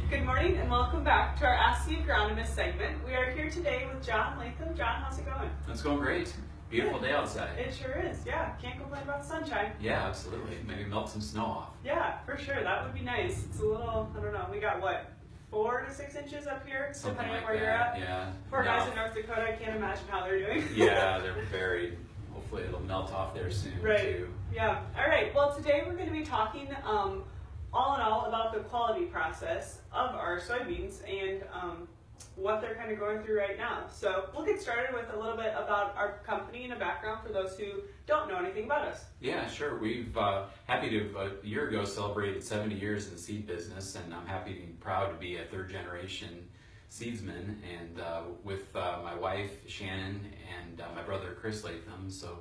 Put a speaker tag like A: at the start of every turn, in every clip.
A: Good morning and welcome back to our Ask the Agronomist segment. We are here today with John Latham. John, how's it going?
B: It's going great. Beautiful day outside.
A: It sure is, yeah. Can't complain about the sunshine.
B: Yeah, absolutely. Maybe melt some snow off.
A: Yeah, for sure. That would be nice. It's a little, I don't know, we got what, 4 to 6 inches up here,
B: Something
A: depending
B: like
A: on where you're
B: that.
A: at.
B: Yeah.
A: Poor
B: No.
A: guys in North Dakota, I can't imagine how they're doing.
B: Yeah, they're buried. Hopefully it'll melt off there soon
A: Right.
B: too.
A: Yeah. All right. Well, today we're going to be talking all in all about the quality process of our soybeans and what they're kind of going through right now. So we'll get started with a little bit about our company and a background for those who don't know anything about us.
B: Yeah, sure. We've happy to a year ago celebrated 70 years in the seed business, and I'm happy and proud to be a third generation seedsman, and with my wife Shannon and my brother Chris Latham. So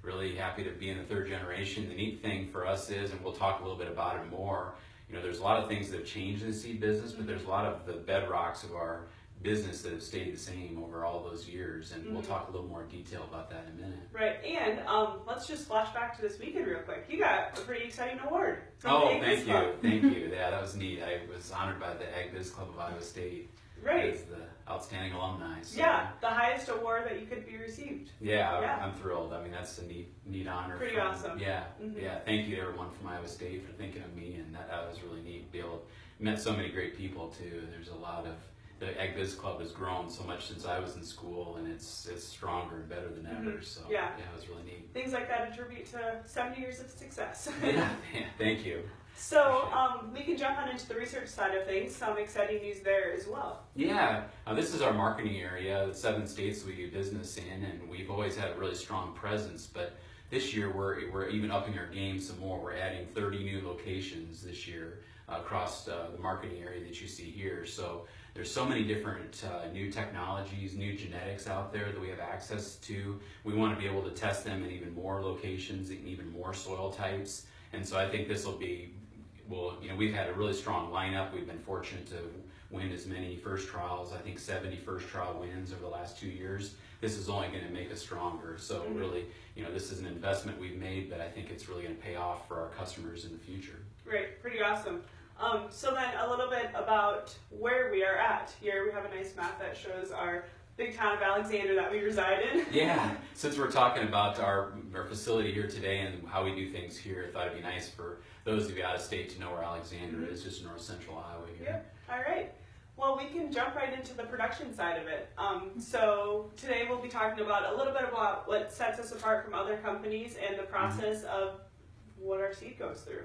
B: really happy to be in the third generation. The neat thing for us is, and we'll talk a little bit about it more, you know, there's a lot of things that have changed in the seed business, but there's a lot of the bedrocks of our business that have stayed the same over all those years, and we'll talk a little more detail about that in a minute.
A: Right, and let's just flash back to this weekend real quick. You got a pretty exciting award from
B: Oh,
A: the Ag Biz
B: thank you,
A: Club.
B: thank you. Yeah, that was neat. I was honored by the Ag Biz Club of Iowa State
A: Right.
B: as the outstanding alumni. So,
A: Yeah, the highest award that you could be received.
B: Yeah,
A: Yeah.
B: I'm thrilled. I mean, that's a neat honor.
A: Pretty awesome.
B: Yeah,
A: Mhm.
B: yeah. Thank you to everyone from Iowa State for thinking of me, and that was really neat. Met so many great people too. There's a lot of the Ag Biz Club has grown so much since I was in school, and it's stronger and better than ever. So
A: Yeah.
B: it was really neat.
A: Things like that attribute to 70 years of success.
B: Yeah, thank you.
A: So we can jump on into the research side of things. Some exciting news there as well.
B: Yeah, this is our marketing area, the 7 states we do business in, and we've always had a really strong presence, but this year we're even upping our game some more. We're adding 30 new locations this year across the marketing area that you see here. So there's so many different new technologies, new genetics out there that we have access to. We want to be able to test them in even more locations, in even more soil types, and so I think this will be, well, you know, we've had a really strong lineup. We've been fortunate to win as many first trials, I think 70 first trial wins over the last 2 years. This is only going to make us stronger. So really, you know, this is an investment we've made, but I think it's really going to pay off for our customers in the future.
A: Great, pretty awesome. So then a little bit about where we are at. Here we have a nice map that shows our big town of Alexander that we reside in.
B: Yeah, since we're talking about our facility here today and how we do things here, I thought it'd be nice for those of you out of state to know where Alexander is, just north central Iowa here.
A: Yep. All right. Well, we can jump right into the production side of it. So today we'll be talking about a little bit about what sets us apart from other companies and the process of what our seed goes through.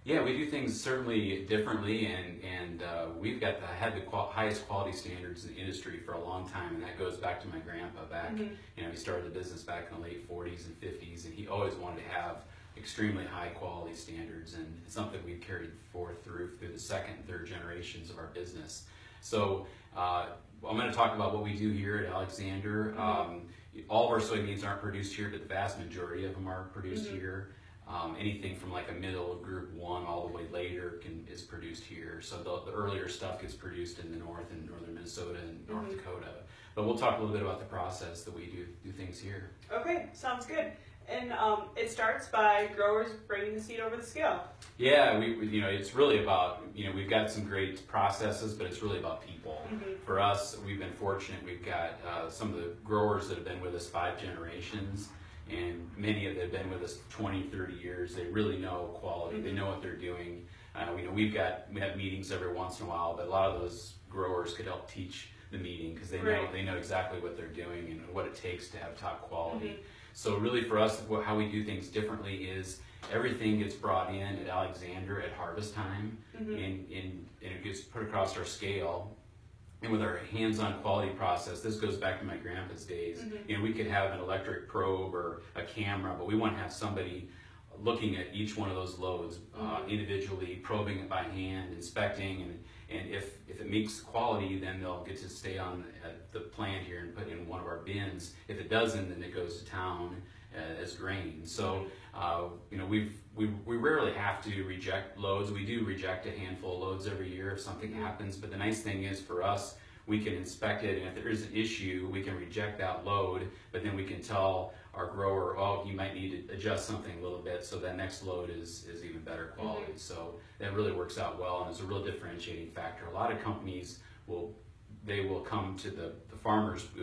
B: Yeah, we do things certainly differently, and we've got had the highest quality standards in the industry for a long time, and that goes back to my grandpa back. You know, he started the business back in the late 40s and 50s, and he always wanted to have extremely high quality standards, and it's something we've carried forth through the second and third generations of our business. So I'm going to talk about what we do here at Alexander. All of our soybeans aren't produced here, but the vast majority of them are produced here. Anything from like a middle group 1 all the way later is produced here. So the earlier stuff gets produced in the north and northern Minnesota and North Dakota. But we'll talk a little bit about the process that we do things here. Okay,
A: sounds good. And it starts by growers bringing the seed over the scale.
B: Yeah, we you know, it's really about, you know, we've got some great processes, but it's really about people. For us, we've been fortunate. We've got some of the growers that have been with us 5 generations, and many of them have been with us 20, 30 years. They really know quality. They know what they're doing. You know, we have meetings every once in a while, but a lot of those growers could help teach the meeting because they know exactly what they're doing and what it takes to have top quality. So really for us, how we do things differently is everything gets brought in at Alexander at harvest time, and it gets put across our scale. And with our hands-on quality process, this goes back to my grandpa's days. You know, we could have an electric probe or a camera, but we want to have somebody looking at each one of those loads individually, probing it by hand, inspecting, and if it meets quality, then they'll get to stay on at the plant here and put in one of our bins. If it doesn't, then it goes to town as grain. So you know, we rarely have to reject loads. We do reject a handful of loads every year if something happens, but the nice thing is for us, we can inspect it, and if there is an issue, we can reject that load, but then we can tell our grower, oh, you might need to adjust something a little bit, so that next load is even better quality. So that really works out well, and is a real differentiating factor. A lot of companies will come to the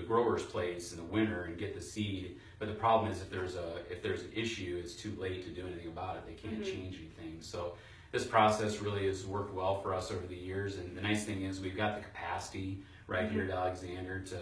B: grower's place in the winter and get the seed, but the problem is if there's an issue, it's too late to do anything about it. They can't change anything. So this process really has worked well for us over the years, and the nice thing is we've got the capacity right here at Alexander to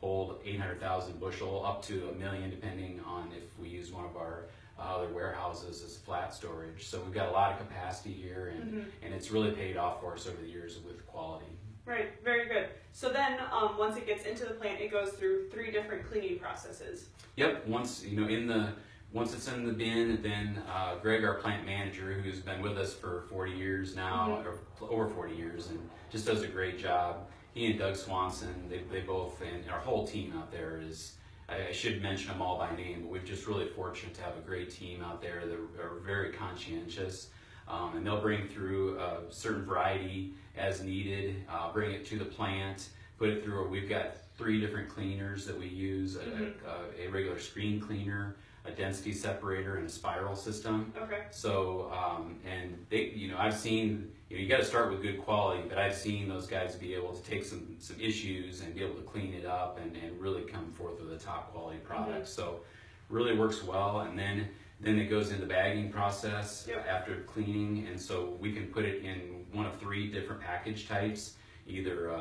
B: hold 800,000 bushel up to 1 million, depending on if we use one of our other warehouses as flat storage. So we've got a lot of capacity here, and it's really paid off for us over the years with quality.
A: Right, very good. So then once it gets into the plant, it goes through 3 different cleaning processes.
B: Yep, once it's in the bin, then Greg, our plant manager, who's been with us for 40 years now, or over 40 years, and just does a great job. He and Doug Swanson, they both, and our whole team out there is, I should mention them all by name, but we're just really fortunate to have a great team out there that are very conscientious. And they'll bring through a certain variety as needed, bring it to the plant, put it through, we've got 3 different cleaners that we use, a regular screen cleaner, a density separator, and a spiral system.
A: Okay.
B: So, and they, I've seen, you got to start with good quality, but I've seen those guys be able to take some issues and be able to clean it up and really come forth with a top quality product. So really works well. And then it goes into the bagging process after cleaning, and so we can put it in one of 3 different package types, either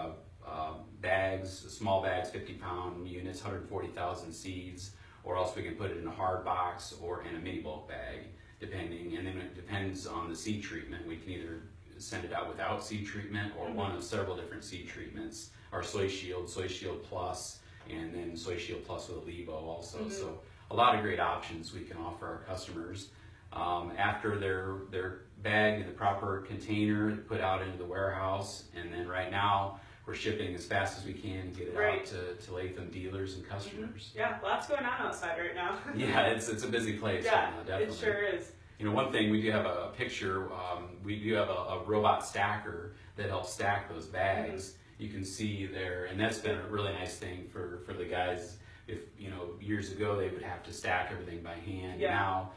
B: bags, small bags, 50-pound units, 140,000 seeds, or else we can put it in a hard box or in a mini bulk bag, depending. And then it depends on the seed treatment. We can either send it out without seed treatment or one of several different seed treatments. Our Soy Shield Plus, and then Soy Shield Plus with a Levo also. So a lot of great options we can offer our customers. After they're bagged in the proper container, put out into the warehouse, and then right now we're shipping as fast as we can to get it out to Latham dealers and customers.
A: Yeah, lots going on outside right now.
B: Yeah, it's a busy place.
A: Yeah,
B: definitely.
A: it sure is.
B: One thing, we do have a picture, we do have a robot stacker that helps stack those bags. You can see there, and that's been a really nice thing for the guys. If, years ago they would have to stack everything by hand. Now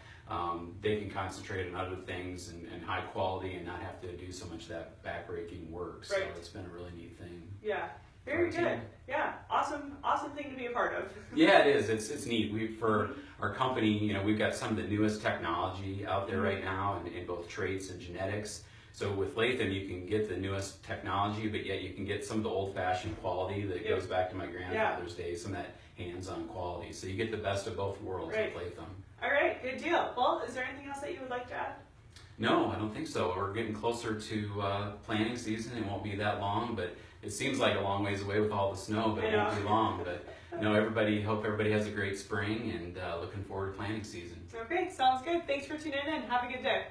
B: they can concentrate on other things and high quality and not have to do so much of that backbreaking work. So it's been a really neat thing.
A: Yeah, very good. Yeah, awesome thing to be a part of.
B: Yeah, it is. It's neat. For our company, we've got some of the newest technology out there right now in both traits and genetics. So with Latham, you can get the newest technology, but yet you can get some of the old-fashioned quality that goes back to my grandfather's days, some of that hands-on quality. So you get the best of both worlds with Latham.
A: All right, good deal. Well, is there anything else that you would like to add? No,
B: I don't think so. We're getting closer to planting season. It won't be that long, but it seems like a long ways away with all the snow, but it won't be long. But hope everybody has a great spring, and looking forward to planting season.
A: Okay, sounds good. Thanks for tuning in. Have a good day.